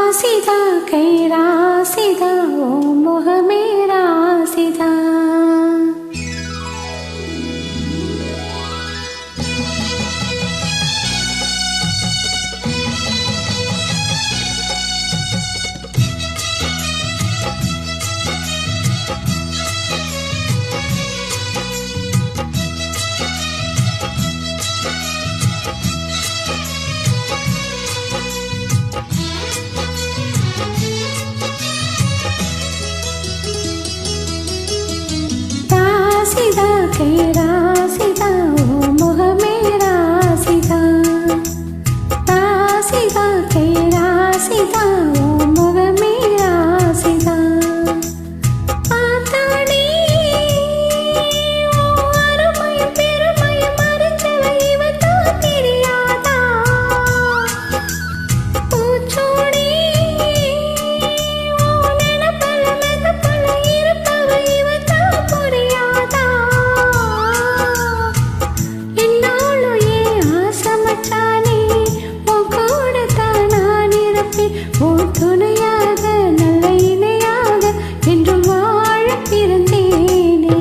ராசிதா கை ராசிதா ஓ முகமே ராசிதா. ராசிதா கை ராசிதா ஓ முகமே ராசிதா. ராசிதா கை ராசிதா ஓ முகமே ராசிதா. ஆத்தாடி ஓ அருமையும் பெருமையும் அறிஞ்சவ இவதா தெரியாதா. பூச்சோடி ஓ நினப்பல மெதப்பல இருப்பவ இவதா புரியாதா. என்னாலும் ஏன் ஆசமச்சானே உன் கூடத்தான் நான் இருப்பேன். உன் துணையாக நல்ல இணையாக என்றும் வாழ பிறந்தேனே.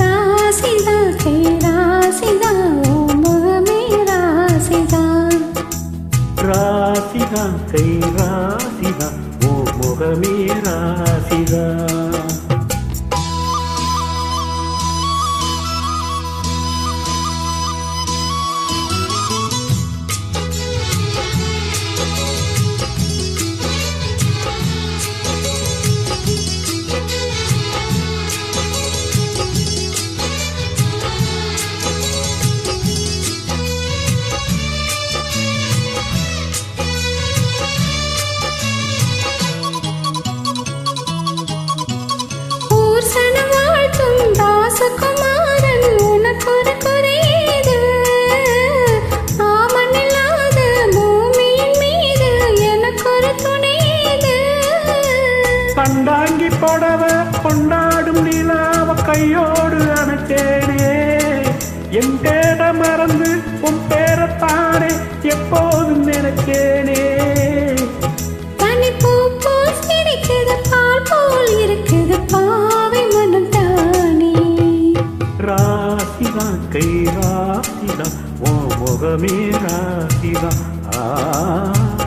ராசிதா கை ராசிதா ஓ முகமே ராசிதா. ராசிதா கை ராசிதா ஓ முகமே ராசிதா. ஊர் சனம் வாழ்த்தும் ராசகுமாரன் உனக்கொரு குறையீது. ஆமனில்லாத பூமியின் மீது எனக்கொரு துணையீது. கண்டாங்கி போடவ கொண்டாடும் நிலாவ கையோடு அணைச்சேனே. என் பேர மறந்து உன் பேரத்தானே எப்போதும் நினைச்சேனே. பனிப்பூ போல் சிரிக்குது பால் போல் இருக்குது பாவை மனம் தானே. ராசிதா கை ராசிதா ஓ முகமே ராசிதா.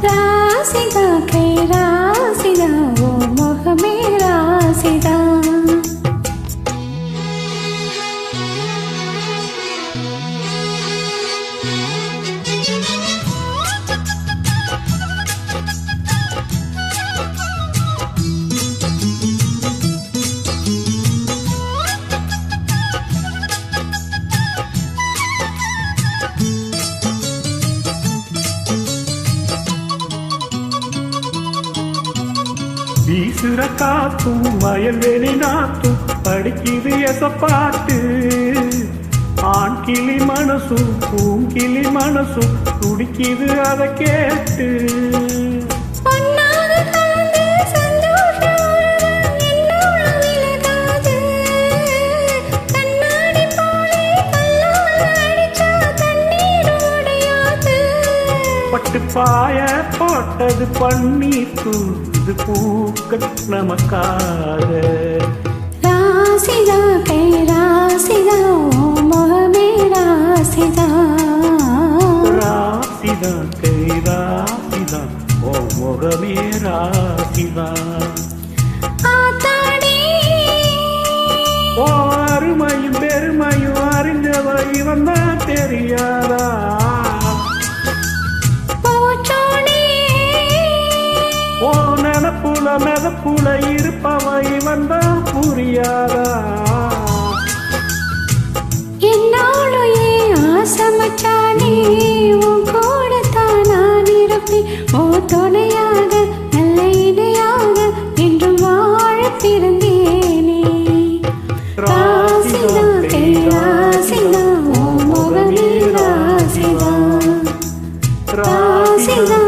ராசிதா கை ராசிதா ஓ முகமே ராசிதா. வீசுற காத்தும் வயல்வெளி நாத்தும் படிக்குது எசப்பாட்டு. ஆண் கிளி மனசும் பூங்கிளி மனசும் துடிக்குது அதை கேட்டு. பொன்னாக கலந்து சந்தோஷ உறவு என்னோடு விலகாது. கண்ணாடி போலே கல்லால் அடிச்சா தண்ணீர் உடையாது. பட்டு பாய போட்டது பன்னீர் தூது பூக்க நமக்காக. ராசிதா கை ராசிதா ஓ முகமே ராசிதா. ராசிதா கை ராசிதா ஓ முகமே ராசிதா. ஆத்தாடி ஓ அருமையும் பெருமையும் அறிஞ்சவ இவன் தான் தெரியாதா. பூச்சோடி ஓ நினப்புல மெதப்புல இருப்பவ இவன் தான் புரியாதா. என்னாலும் ஏன் ஆசமச்சானே உன் கூடத்தான் நான் இருப்பேன். ஓ துணையாக நல்ல இணையாக என்றும் வாழ பிறந்தேனே. ராசிதா கை ராசிதா ஓ முகமே ராசிதா. ராசிதா